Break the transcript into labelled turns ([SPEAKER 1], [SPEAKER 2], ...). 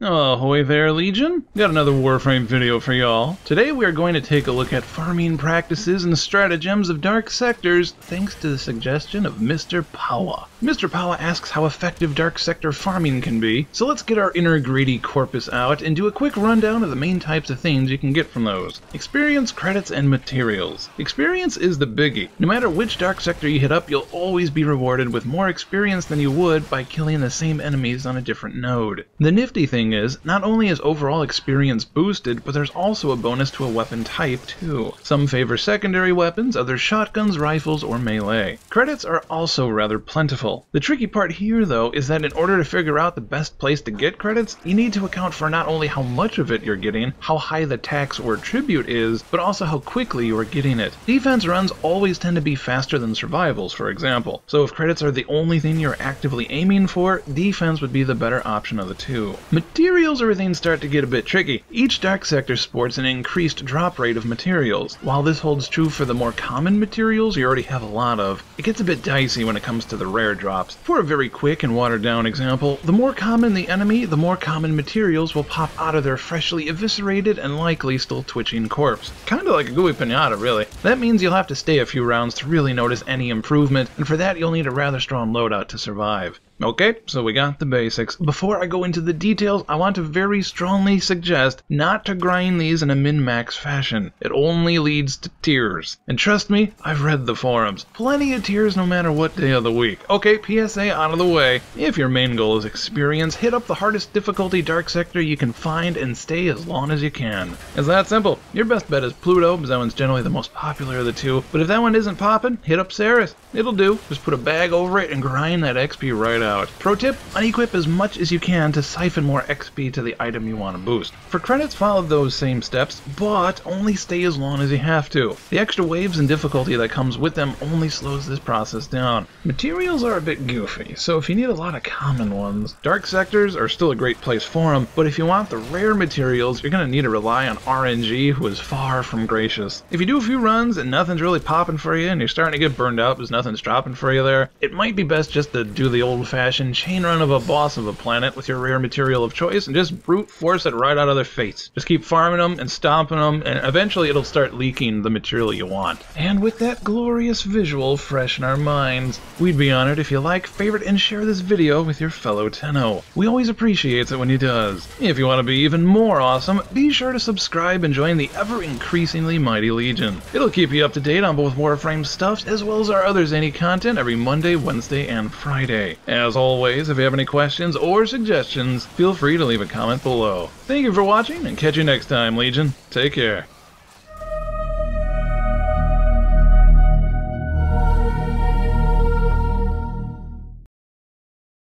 [SPEAKER 1] Ahoy there, Legion! Got another Warframe video for y'all. Today we are going to take a look at farming practices and stratagems of dark sectors thanks to the suggestion of Mr. Pawa. Mr. Pawa asks how effective dark sector farming can be, so let's get our inner greedy corpus out and do a quick rundown of the main types of things you can get from those. Experience, credits, and materials. Experience is the biggie. No matter which dark sector you hit up, you'll always be rewarded with more experience than you would by killing the same enemies on a different node. The nifty thing is, not only is overall experience boosted, but there's also a bonus to a weapon type too. Some favor secondary weapons, others shotguns, rifles, or melee. Credits are also rather plentiful. The tricky part here though is that in order to figure out the best place to get credits, you need to account for not only how much of it you're getting, how high the tax or tribute is, but also how quickly you are getting it. Defense runs always tend to be faster than survivals, for example, so if credits are the only thing you're actively aiming for, defense would be the better option of the two. Materials or things start to get a bit tricky. Each dark sector sports an increased drop rate of materials. While this holds true for the more common materials you already have a lot of, it gets a bit dicey when it comes to the rare drops. For a very quick and watered down example, the more common the enemy, the more common materials will pop out of their freshly eviscerated and likely still twitching corpse. Kinda like a gooey pinata, really. That means you'll have to stay a few rounds to really notice any improvement, and for that you'll need a rather strong loadout to survive. Okay, so we got the basics. Before I go into the details, I want to very strongly suggest not to grind these in a min-max fashion. It only leads to tears. And trust me, I've read the forums. Plenty of tears no matter what day of the week. Okay, PSA out of the way. If your main goal is experience, hit up the hardest difficulty dark sector you can find and stay as long as you can. It's that simple. Your best bet is Pluto, because that one's generally the most popular of the two. But if that one isn't popping, hit up Ceres. It'll do. Just put a bag over it and grind that XP right out. Pro tip, unequip as much as you can to siphon more XP to the item you want to boost. For credits, follow those same steps, but only stay as long as you have to. The extra waves and difficulty that comes with them only slows this process down. Materials are a bit goofy, so if you need a lot of common ones, dark sectors are still a great place for them, but if you want the rare materials, you're going to need to rely on RNG, who is far from gracious. If you do a few runs and nothing's really popping for you and you're starting to get burned out because nothing's dropping for you there, it might be best just to do the old-fashioned chain run of a boss of a planet with your rare material of choice and just brute force it right out of their face. Just keep farming them and stomping them, and eventually it'll start leaking the material you want. And with that glorious visual fresh in our minds, we'd be honored if you like, favorite, and share this video with your fellow Tenno. We always appreciate it when you does. If you want to be even more awesome, be sure to subscribe and join the ever-increasingly mighty Legion. It'll keep you up to date on both Warframe stuffs as well as our other zany content every Monday, Wednesday, and Friday. As always, if you have any questions or suggestions, feel free to leave a comment below. Thank you for watching, and catch you next time, Legion. Take care.